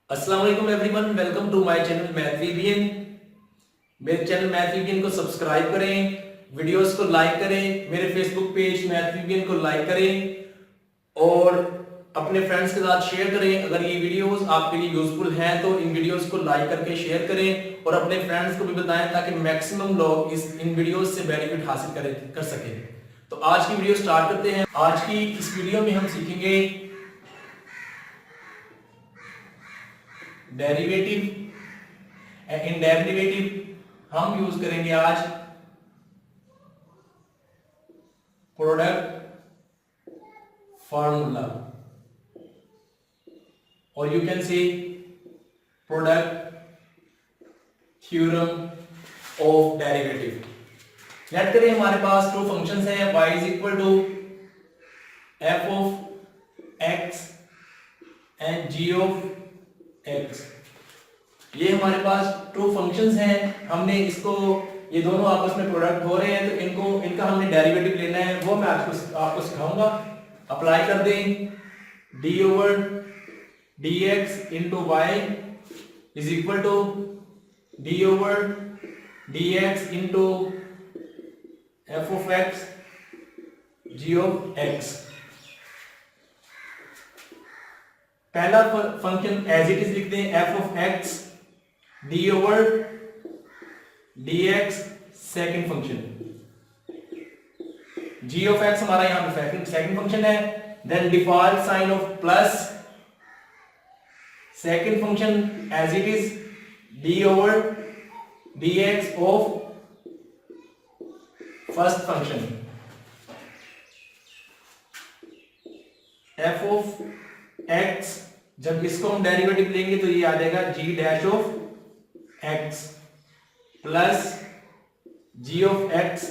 अस्सलाम वालेकुम everyone, welcome to my channel math VBN. मेरे चैनल मैथ वीबीएन को सब्सक्राइब करें, वीडियोस को लाइक करें, मेरे फेसबुक पेज मैथ वीबीएन को लाइक करें और अपने फ्रेंड्स के साथ शेयर करें। अगर ये वीडियोस आपके लिए यूजफुल हैं तो इन वीडियोस को लाइक करके शेयर करें और अपने फ्रेंड्स को भी बताएं ताकि मैक्सिमम लोग इन वीडियोस से बेनिफिट हासिल कर सकें। तो आज की वीडियो स्टार्ट करते हैं। आज की इस वीडियो में हम सीखेंगे डेरिवेटिव। इन डेरिवेटिव हम यूज करेंगे आज प्रोडक्ट फार्मूला और you can say product theorem of derivative. Let करें हमारे पास दो फंक्शंस हैं, y is equal to f of x and g of x। ये हमारे पास टू फंक्शंस हैं। हमने इसको, ये दोनों आपस में प्रोडक्ट हो रहे हैं तो इनका हमने डेरिवेटिव लेना है, वो मैं आपको सिखाऊंगा। अप्लाई कर दें, d over dx into y is equal to d over dx into f of x g of x। पहला फंक्शन एज इट इज लिख दें, f of x d over dx। Second function g of x हमारा यहां पे second function है। Then default sign of plus, second function as it is d over dx of first function f of x। जब इसको हम derivative लेंगे तो ये आ जाएगा g dash of x plus g of x,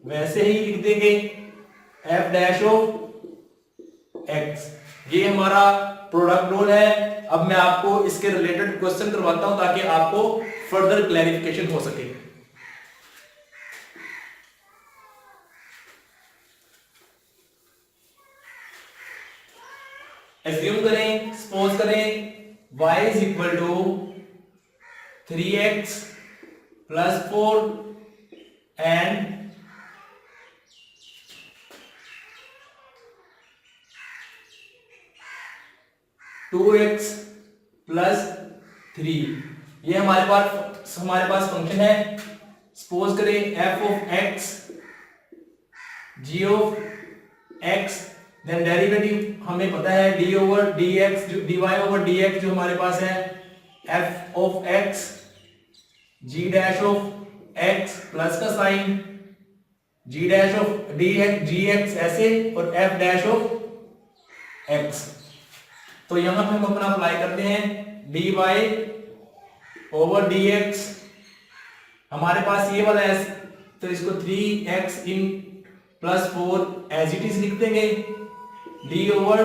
वैसे ही लिख देंगे f डैश ऑफ x। ये हमारा प्रोडक्ट रूल है। अब मैं आपको इसके रिलेटेड क्वेश्चन करवाता हूं ताकि आपको फर्दर क्लैरिफिकेशन हो सके। एज्यूम करें, सपोज करें y is equal to 3x plus 4 and 2x plus 3। ये हमारे पास फंक्शन है। सपोज करें f of x g of x, then derivative हमें पता है d over dx, dy over dx जो हमारे पास है f of x g dash of x plus का sign g dash of dx gx ऐसे और f डैश ऑफ x। तो यहां पे हम अपना अप्लाई करते हैं dy ओवर dx। हमारे पास ये वाला है तो इसको 3x in plus 4 as it is लिख देंगे। d ओवर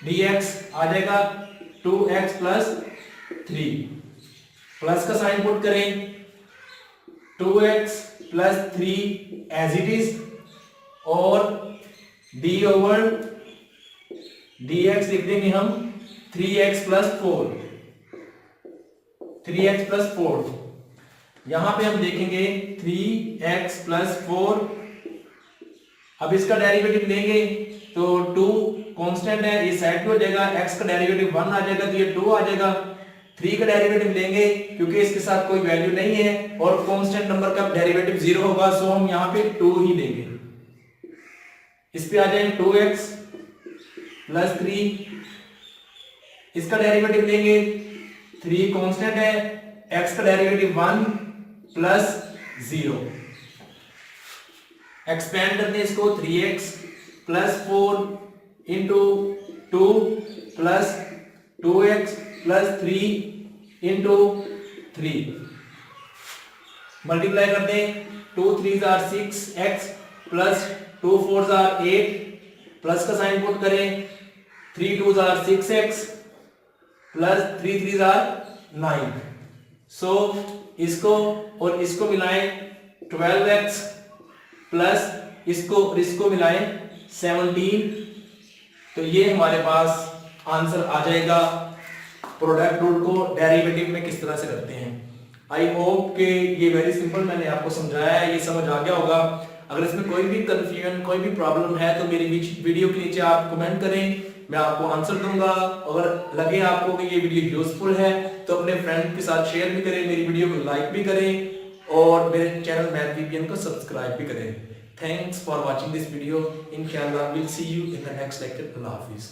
dx आ जाएगा 2x प्लस 3, प्लस का साइन पुट करें 2x plus 3 as it is और d ओवर dx लिख देंगे हम 3x प्लस 4, 3x प्लस 4। यहां पे हम देखेंगे 3x प्लस 4। अब इसका डेरिवेटिव लेंगे तो 2 कांस्टेंट है, ये साइड पे हो जाएगा, x का डेरिवेटिव 1 आ जाएगा तो ये 2 आ जाएगा। 3 का डेरिवेटिव लेंगे क्योंकि इसके साथ कोई वैल्यू नहीं है और कांस्टेंट नंबर का डेरिवेटिव 0 होगा, सो हम यहां पे 2 ही लेंगे। इस पे आ जाएंगे 2x प्लस 3, इसका डेरिवेटिव लेंगे 3 कांस्टेंट है, x का डेरिवेटिव 1 प्लस 0। एक्सपेंड करते हैं इसको 3x plus 4 into 2 plus 2x plus 3 into 3। Multiply करते हैं 2 3 are 6x plus 2 4 are 8, plus का साइन पुट करें 3 2 आर 6x प्लस 3 3 आर 9। सो इसको और इसको मिलाएं 12x प्लस इसको मिलाएं 17, तो ये हमारे पास आंसर आ जाएगा प्रोडक्ट रूल को डेरिवेटिव में किस तरह से करते हैं। आई होप कि ये वेरी सिंपल मैंने आपको समझाया है, ये समझ आ गया होगा। अगर इसमें कोई भी कंफ्यूजन, कोई भी प्रॉब्लम है तो मेरी वीडियो के नीचे आप कमेंट करें, मैं आपको आंसर दूंगा। अगर लगे आपको कि ये वीडियो यूजफुल है तो अपने फ्रेंड के साथ शेयर भी करें, मेरी वीडियो को लाइक भी करें और मेरे चैनल मैथ VPN को सब्सक्राइब भी करें। Thanks for watching this video. इंशाल्लाह will see you in the next lecture. अल्लाह हाफिज।